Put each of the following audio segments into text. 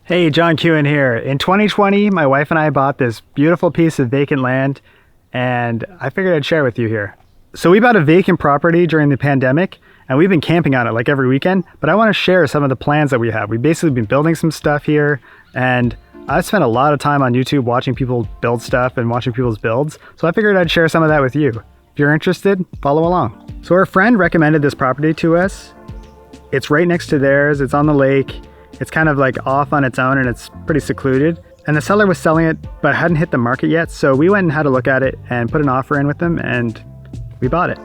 Hey, John Kewen here. In 2020, my wife and I bought this beautiful piece of vacant land, and I figured I'd share with you here. So we bought a vacant property during the pandemic, and we've been camping on it like every weekend, but I want to share some of the plans that we have. We've basically been building some stuff here, and I've spent a lot of time on YouTube watching people build stuff and watching people's builds, so I figured I'd share some of that with you. If you're interested, follow along. So our friend recommended this property to us. It's right next to theirs, it's on the lake. It's kind of like off on its own and it's pretty secluded. And the seller was selling it, but hadn't hit the market yet. So we went and had a look at it and put an offer in with them and we bought it.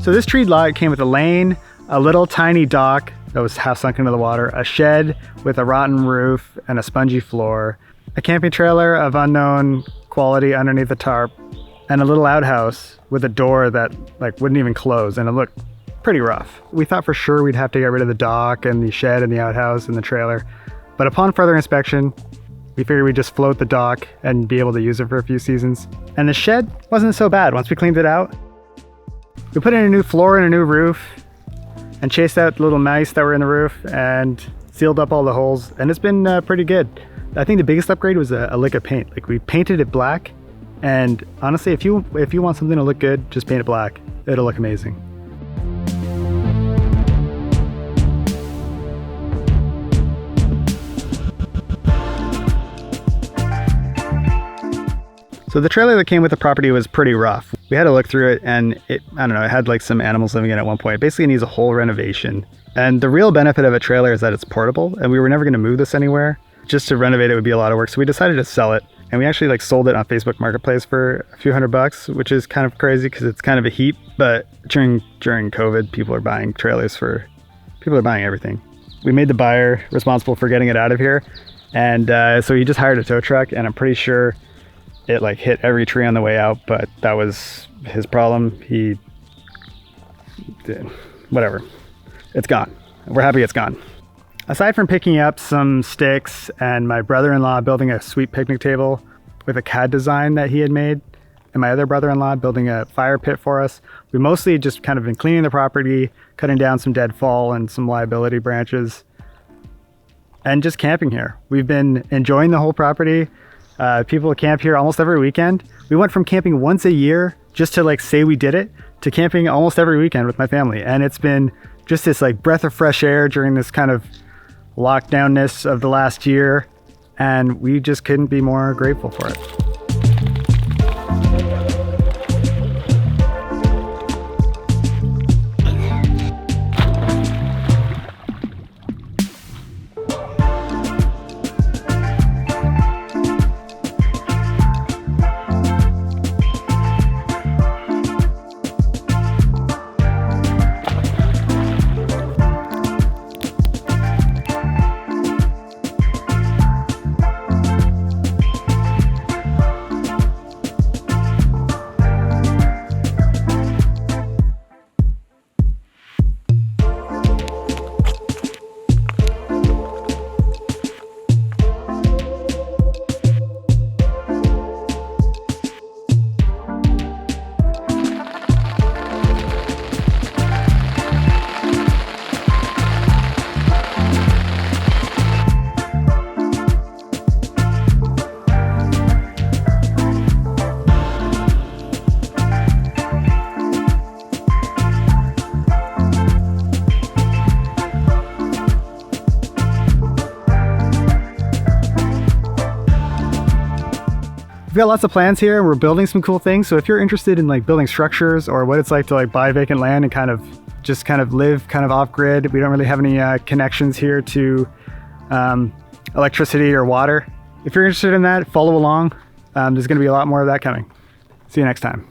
So this treed lot came with a lane, a little tiny dock that was half sunk into the water, a shed with a rotten roof and a spongy floor, a camping trailer of unknown quality underneath the tarp, and a little outhouse with a door that wouldn't even close, and it looked pretty rough. We thought for sure we'd have to get rid of the dock and the shed and the outhouse and the trailer, but upon further inspection, we figured we'd just float the dock and be able to use it for a few seasons. And the shed wasn't so bad once we cleaned it out. We put in a new floor and a new roof and chased out the little mice that were in the roof and sealed up all the holes, and it's been pretty good. I think the biggest upgrade was a lick of paint. Like, we painted it black, and honestly, if you want something to look good, just paint it black. It'll look amazing. So the trailer that came with the property was pretty rough. We had to look through it and it had like some animals living in it at one point. It basically needs a whole renovation. And the real benefit of a trailer is that it's portable, and we were never going to move this anywhere. Just to renovate it would be a lot of work. So we decided to sell it, and we actually sold it on Facebook Marketplace for a few $100, which is kind of crazy because it's kind of a heap. But during COVID, people are buying everything. We made the buyer responsible for getting it out of here. And so he just hired a tow truck, and I'm pretty sure it hit every tree on the way out, but that was his problem. He did whatever. It's gone. We're happy it's gone. Aside from picking up some sticks and my brother-in-law building a sweet picnic table with a CAD design that he had made, and my other brother-in-law building a fire pit for us, we mostly just kind of been cleaning the property, cutting down some dead fall and some liability branches, and just camping here. We've been enjoying the whole property. People camp here almost every weekend. We went from camping once a year just to say we did it to camping almost every weekend with my family. And it's been just this breath of fresh air during this kind of lockdownness of the last year. And we just couldn't be more grateful for it. We've got lots of plans here, and we're building some cool things. So if you're interested in building structures or what it's like to buy vacant land and kind of live off grid, we don't really have any connections here to electricity or water. If you're interested in that, follow along. There's going to be a lot more of that coming. See you next time.